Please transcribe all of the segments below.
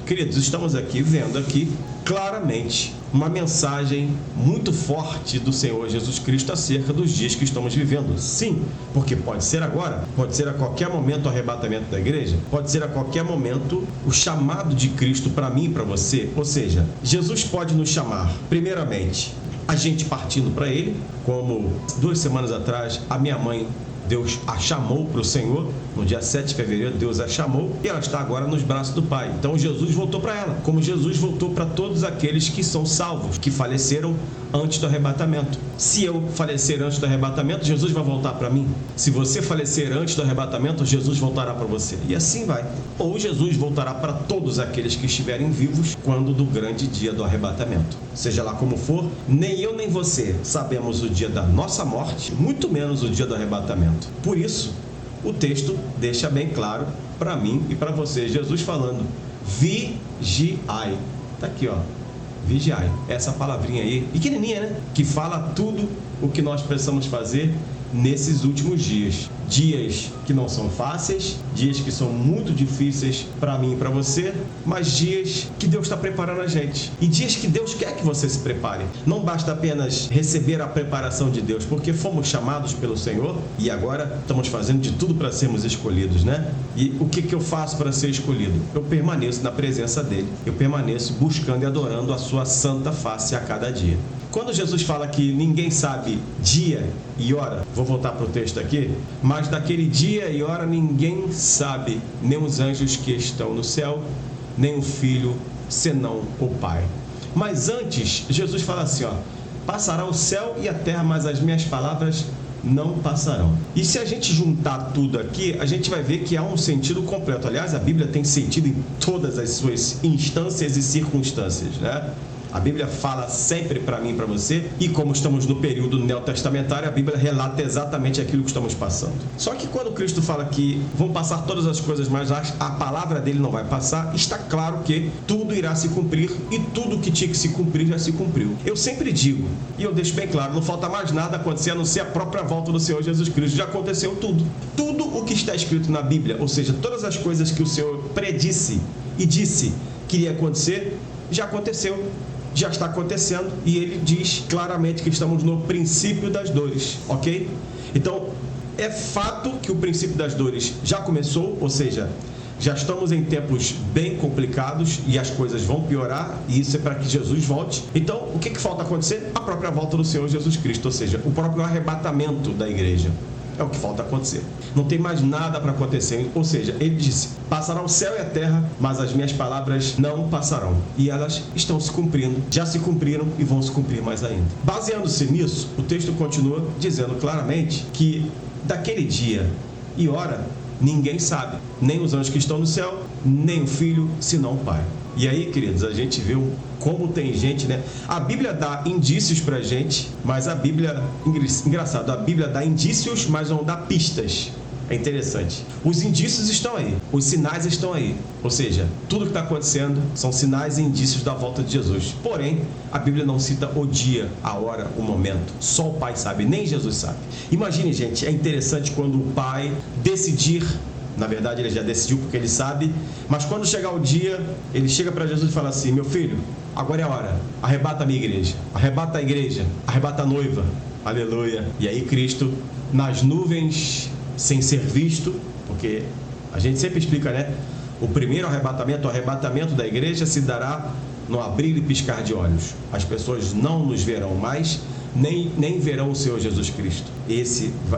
Queridos, estamos aqui vendo aqui claramente uma mensagem muito forte do Senhor Jesus Cristo acerca dos dias que estamos vivendo. Sim, porque pode ser agora, pode ser a qualquer momento o arrebatamento da igreja, pode ser a qualquer momento o chamado de Cristo para mim e para você. Ou seja, Jesus pode nos chamar, primeiramente, a gente partindo para Ele, como 2 semanas atrás a minha mãe, Deus a chamou para o Senhor, no dia 7 de fevereiro, Deus a chamou e ela está agora nos braços do Pai. Então Jesus voltou para ela, como Jesus voltou para todos aqueles que são salvos, que faleceram antes do arrebatamento. Se eu falecer antes do arrebatamento, Jesus vai voltar para mim. Se você falecer antes do arrebatamento, Jesus voltará para você. E assim vai. Ou Jesus voltará para todos aqueles que estiverem vivos quando do grande dia do arrebatamento. Seja lá como for, nem eu nem você sabemos o dia da nossa morte, muito menos o dia do arrebatamento. Por isso, o texto deixa bem claro para mim e para você, Jesus falando, vigiai. Está aqui, ó, vigiai. Essa palavrinha aí, pequenininha, né? Que fala tudo o que nós precisamos fazer nesses últimos dias. Dias que não são fáceis, dias que são muito difíceis para mim e para você, mas dias que Deus está preparando a gente. E dias que Deus quer que você se prepare. Não basta apenas receber a preparação de Deus, porque fomos chamados pelo Senhor e agora estamos fazendo de tudo para sermos escolhidos, né? E o que eu faço para ser escolhido? Eu permaneço na presença dEle. Eu permaneço buscando e adorando a sua santa face a cada dia. Quando Jesus fala que ninguém sabe dia e hora, vou voltar para o texto aqui, mas daquele dia e hora ninguém sabe, nem os anjos que estão no céu, nem o Filho, senão o Pai. Mas antes, Jesus fala assim, ó, passará o céu e a terra, mas as minhas palavras não passarão. E se a gente juntar tudo aqui, a gente vai ver que há um sentido completo. Aliás, a Bíblia tem sentido em todas as suas instâncias e circunstâncias, né? A Bíblia fala sempre para mim e para você, e como estamos no período neotestamentário, a Bíblia relata exatamente aquilo que estamos passando. Só que quando Cristo fala que vão passar todas as coisas, mas a palavra dele não vai passar, está claro que tudo irá se cumprir, e tudo que tinha que se cumprir já se cumpriu. Eu sempre digo, e eu deixo bem claro, não falta mais nada acontecer a não ser a própria volta do Senhor Jesus Cristo. Já aconteceu tudo. Tudo o que está escrito na Bíblia, ou seja, todas as coisas que o Senhor predisse e disse que iria acontecer, já aconteceu. Já está acontecendo, e ele diz claramente que estamos no princípio das dores, ok? Então, é fato que o princípio das dores já começou, ou seja, já estamos em tempos bem complicados e as coisas vão piorar, e isso é para que Jesus volte. Então, o que falta acontecer? A própria volta do Senhor Jesus Cristo, ou seja, o próprio arrebatamento da igreja. É o que falta acontecer. Não tem mais nada para acontecer. Ou seja, ele disse, passará o céu e a terra, mas as minhas palavras não passarão. E elas estão se cumprindo, já se cumpriram e vão se cumprir mais ainda. Baseando-se nisso, o texto continua dizendo claramente que daquele dia e hora, ninguém sabe. Nem os anjos que estão no céu, nem o Filho, senão o Pai. E aí, queridos, a gente vê como tem gente, né? A Bíblia dá indícios pra gente, mas a Bíblia, engraçado, a Bíblia dá indícios, mas não dá pistas. É interessante. Os indícios estão aí, os sinais estão aí. Ou seja, tudo que está acontecendo são sinais e indícios da volta de Jesus. Porém, a Bíblia não cita o dia, a hora, o momento. Só o Pai sabe, nem Jesus sabe. Imagine, gente, é interessante quando o Pai decidir. Na verdade, ele já decidiu porque ele sabe, mas quando chegar o dia, ele chega para Jesus e fala assim, meu filho, agora é a hora, arrebata a minha igreja, arrebata a igreja, arrebata a noiva, aleluia. E aí Cristo, nas nuvens, sem ser visto, porque a gente sempre explica, né? O primeiro arrebatamento, o arrebatamento da igreja se dará no abrir e piscar de olhos. As pessoas não nos verão mais, nem verão o Senhor Jesus Cristo.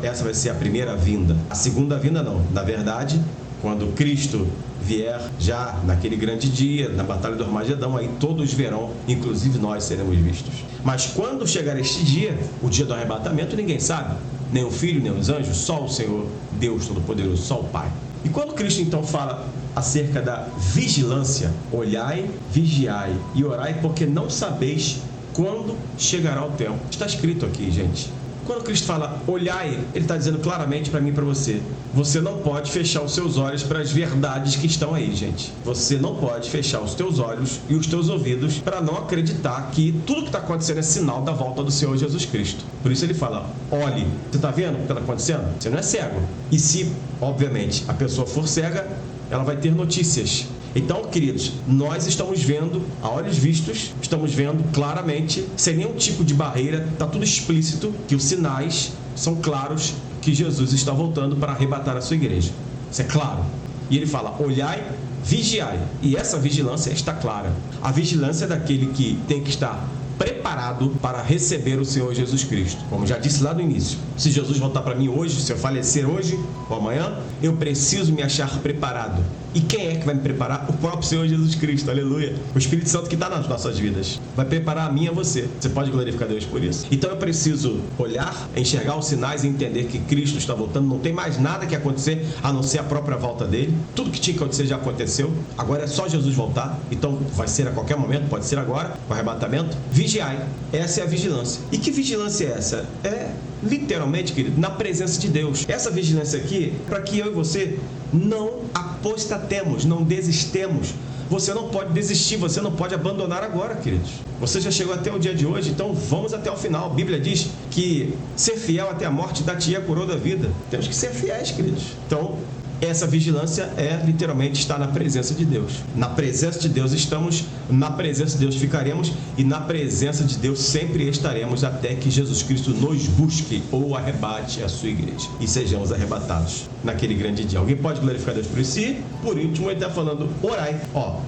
Essa vai ser a primeira vinda. A segunda vinda não. Na verdade, quando Cristo vier já naquele grande dia, na batalha do Armagedão, aí todos verão, inclusive nós seremos vistos. Mas quando chegar este dia, o dia do arrebatamento, ninguém sabe. Nem o Filho, nem os anjos, só o Senhor, Deus Todo-Poderoso, só o Pai. E quando Cristo então fala acerca da vigilância, olhai, vigiai e orai, porque não sabeis quando chegará o tempo. Está escrito aqui, gente. Quando Cristo fala olhai, ele está dizendo claramente para mim e para você. Você não pode fechar os seus olhos para as verdades que estão aí, gente. Você não pode fechar os teus olhos e os teus ouvidos para não acreditar que tudo que está acontecendo é sinal da volta do Senhor Jesus Cristo. Por isso ele fala, olhe, você está vendo o que está acontecendo? Você não é cego. E se, obviamente, a pessoa for cega, ela vai ter notícias. Então, queridos, nós estamos vendo, a olhos vistos, estamos vendo claramente, sem nenhum tipo de barreira, está tudo explícito, que os sinais são claros que Jesus está voltando para arrebatar a sua igreja. Isso é claro. E ele fala, olhai, vigiai. E essa vigilância está clara. A vigilância é daquele que tem que estar preparado para receber o Senhor Jesus Cristo. Como já disse lá no início, se Jesus voltar para mim hoje, se eu falecer hoje ou amanhã, eu preciso me achar preparado. E quem é que vai me preparar? O próprio Senhor Jesus Cristo, aleluia. O Espírito Santo que está nas nossas vidas. Vai preparar a mim e a você. Você pode glorificar Deus por isso? Então eu preciso olhar, enxergar os sinais e entender que Cristo está voltando. Não tem mais nada que acontecer a não ser a própria volta dele. Tudo que tinha que acontecer já aconteceu. Agora é só Jesus voltar. Então vai ser a qualquer momento, pode ser agora, com arrebatamento. Vigiai. Essa é a vigilância. E que vigilância é essa? É literalmente, querido, na presença de Deus. Essa vigilância aqui é para que eu e você não apostatemos, não desistemos. Você não pode desistir, você não pode abandonar agora, queridos. Você já chegou até o dia de hoje, então vamos até o final. A Bíblia diz que ser fiel até a morte dá-te a coroa da vida. Temos que ser fiéis, queridos. Então, essa vigilância é literalmente estar na presença de Deus. Na presença de Deus estamos, na presença de Deus ficaremos e na presença de Deus sempre estaremos até que Jesus Cristo nos busque ou arrebate a sua igreja e sejamos arrebatados naquele grande dia. Alguém pode glorificar Deus por isso? E, por último, ele está falando orai.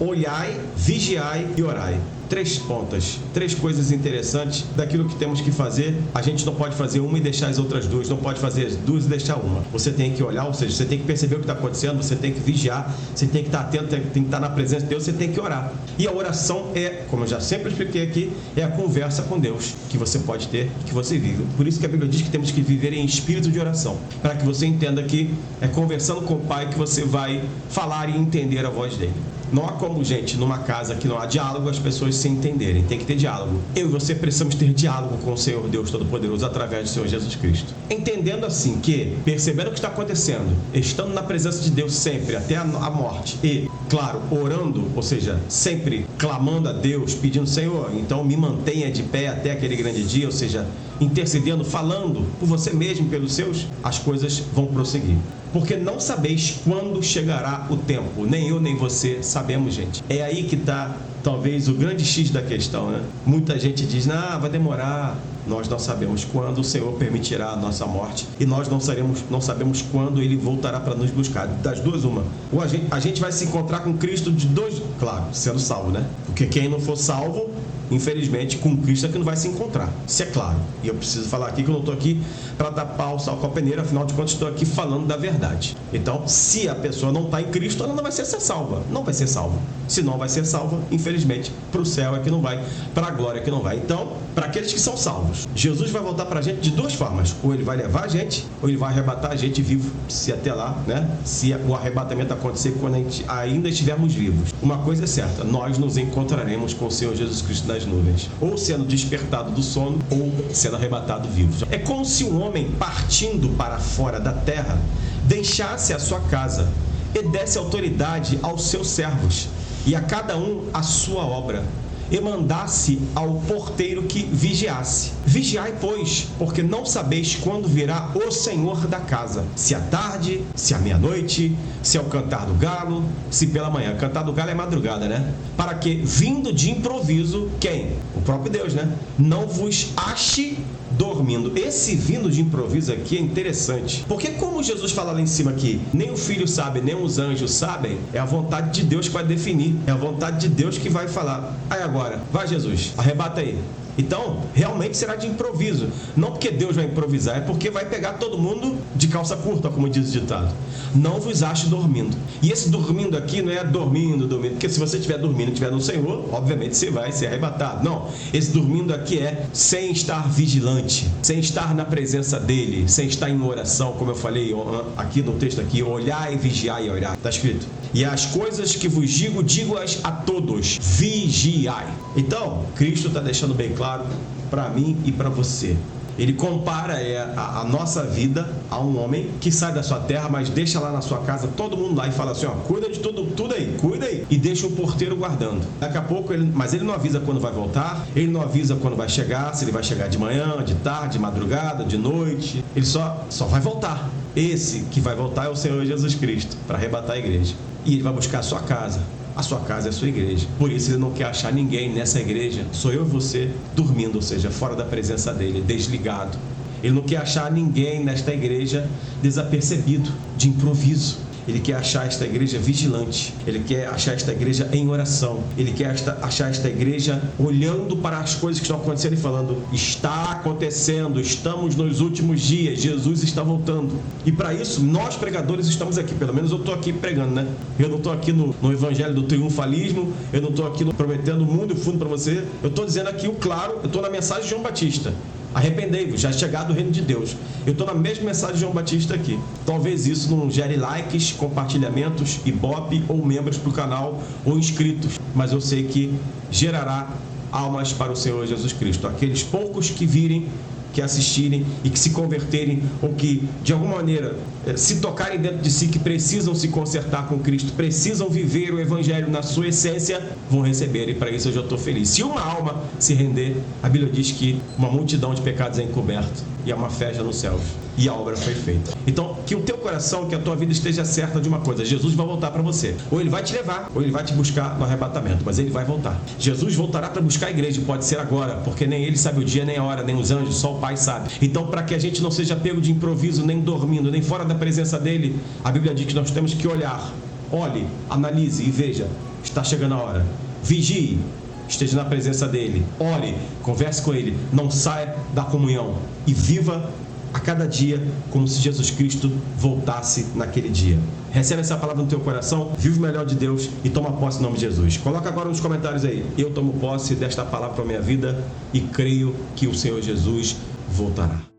Olhai, vigiai e orai. 3 pontas, 3 coisas interessantes daquilo que temos que fazer. A gente não pode fazer uma e deixar as outras 2, não pode fazer as 2 e deixar uma. Você tem que olhar, ou seja, você tem que perceber o que está acontecendo, você tem que vigiar, você tem que estar atento, tem que estar na presença de Deus, você tem que orar. E a oração é, como eu já sempre expliquei aqui, é a conversa com Deus que você pode ter, que você vive. Por isso que a Bíblia diz que temos que viver em espírito de oração, para que você entenda que é conversando com o Pai que você vai falar e entender a voz dele. Não há como, gente, numa casa que não há diálogo, as pessoas se entenderem. Tem que ter diálogo. Eu e você precisamos ter diálogo com o Senhor Deus Todo-Poderoso através do Senhor Jesus Cristo. Entendendo assim que, percebendo o que está acontecendo, estando na presença de Deus sempre, até a morte, e, claro, orando, ou seja, sempre clamando a Deus, pedindo, Senhor, então me mantenha de pé até aquele grande dia, ou seja, intercedendo, falando por você mesmo, pelos seus, as coisas vão prosseguir. Porque não sabeis quando chegará o tempo. Nem eu, nem você sabemos, gente. É aí que está, talvez, o grande X da questão, né? Muita gente diz, vai demorar. Nós não sabemos quando o Senhor permitirá a nossa morte. E nós não sabemos quando Ele voltará para nos buscar. Das duas, uma. Ou a gente vai se encontrar com Cristo de dois... Claro, sendo salvo, né? Porque quem não for salvo, infelizmente, com Cristo é que não vai se encontrar. Isso é claro. E eu preciso falar aqui que eu não estou aqui para tapar o sal com a peneira, afinal de contas estou aqui falando da verdade. Então, se a pessoa não está em Cristo, ela não vai ser salva. Não vai ser salva. Se não vai ser salva, infelizmente, para o céu é que não vai, para a glória é que não vai. Então, para aqueles que são salvos, Jesus vai voltar para a gente de 2 formas. Ou Ele vai levar a gente, ou Ele vai arrebatar a gente vivo, se até lá, né? Se o arrebatamento acontecer quando a gente ainda estivermos vivos. Uma coisa é certa, nós nos encontraremos com o Senhor Jesus Cristo nas nuvens, ou sendo despertado do sono, ou sendo arrebatado vivo. É como se um homem partindo para fora da terra deixasse a sua casa e desse autoridade aos seus servos, e a cada um a sua obra, e mandasse ao porteiro que vigiasse. Vigiai, pois, porque não sabeis quando virá o Senhor da casa, se à tarde, se à meia-noite, se ao cantar do galo, se pela manhã. Cantar do galo é madrugada, né? Para que, vindo de improviso, quem? O próprio Deus, né? Não vos ache dormindo. Esse vindo de improviso aqui é interessante, porque como Jesus fala lá em cima aqui, nem o Filho sabe, nem os anjos sabem, é a vontade de Deus que vai definir, é a vontade de Deus que vai falar. Aí agora, vai Jesus, arrebata aí. Então, realmente será de improviso. Não porque Deus vai improvisar, é porque vai pegar todo mundo de calça curta, como diz o ditado. Não vos ache dormindo. E esse dormindo aqui não é dormindo, porque se você estiver dormindo e estiver no Senhor, obviamente você vai ser arrebatado. Não, esse dormindo aqui é sem estar vigilante, sem estar na presença dEle, sem estar em oração, como eu falei aqui no texto aqui, olhar e vigiar e orar. Está escrito. E as coisas que vos digo, digo-as a todos, vigiai. Então, Cristo está deixando bem claro para mim e para você. Ele compara a nossa vida a um homem que sai da sua terra, mas deixa lá na sua casa todo mundo lá e fala assim, cuida de tudo aí, cuida aí, e deixa o porteiro guardando. Daqui a pouco, mas ele não avisa quando vai voltar, ele não avisa quando vai chegar, se ele vai chegar de manhã, de tarde, de madrugada, de noite, ele só vai voltar. Esse que vai voltar é o Senhor Jesus Cristo, para arrebatar a igreja. e Ele vai buscar a sua casa. A sua casa é a sua igreja. Por isso Ele não quer achar ninguém nessa igreja. Sou eu e você dormindo, ou seja, fora da presença dEle, desligado. Ele não quer achar ninguém nesta igreja desapercebido, de improviso. Ele quer achar esta igreja vigilante. Ele quer achar esta igreja em oração. Ele quer achar esta igreja olhando para as coisas que estão acontecendo e falando: está acontecendo, estamos nos últimos dias, Jesus está voltando. E para isso, nós pregadores estamos aqui. Pelo menos eu estou aqui pregando, né? Eu não estou aqui no evangelho do triunfalismo. Eu não estou aqui prometendo mundo e fundo para você. Eu estou dizendo aqui o claro. Eu estou na mensagem de João Batista. Arrependei-vos, já é chegado o reino de Deus. Eu estou na mesma mensagem de João Batista aqui. Talvez isso não gere likes, compartilhamentos, ibope ou membros para o canal ou inscritos, mas eu sei que gerará almas para o Senhor Jesus Cristo. Aqueles poucos que virem, que assistirem e que se converterem, ou que de alguma maneira se tocarem dentro de si, que precisam se consertar com Cristo, precisam viver o Evangelho na sua essência, vão receber, e para isso eu já estou feliz. Se uma alma se render, a Bíblia diz que uma multidão de pecados é encoberta e há uma festa nos céus, e a obra foi feita. Então, que o teu coração, que a tua vida esteja certa de uma coisa: Jesus vai voltar para você. Ou Ele vai te levar, ou Ele vai te buscar no arrebatamento, mas Ele vai voltar. Jesus voltará para buscar a igreja, pode ser agora, porque nem Ele sabe o dia, nem a hora, nem os anjos, só o Pai sabe. Então, para que a gente não seja pego de improviso, nem dormindo, nem fora da presença dEle, a Bíblia diz que nós temos que olhar. Olhe, analise e veja: está chegando a hora. Vigie, esteja na presença dEle. Ore, converse com Ele, não saia da comunhão e viva a cada dia como se Jesus Cristo voltasse naquele dia. Recebe essa palavra no teu coração, vive o melhor de Deus e toma posse em nome de Jesus. Coloca agora nos comentários aí: eu tomo posse desta palavra para a minha vida e creio que o Senhor Jesus voltará.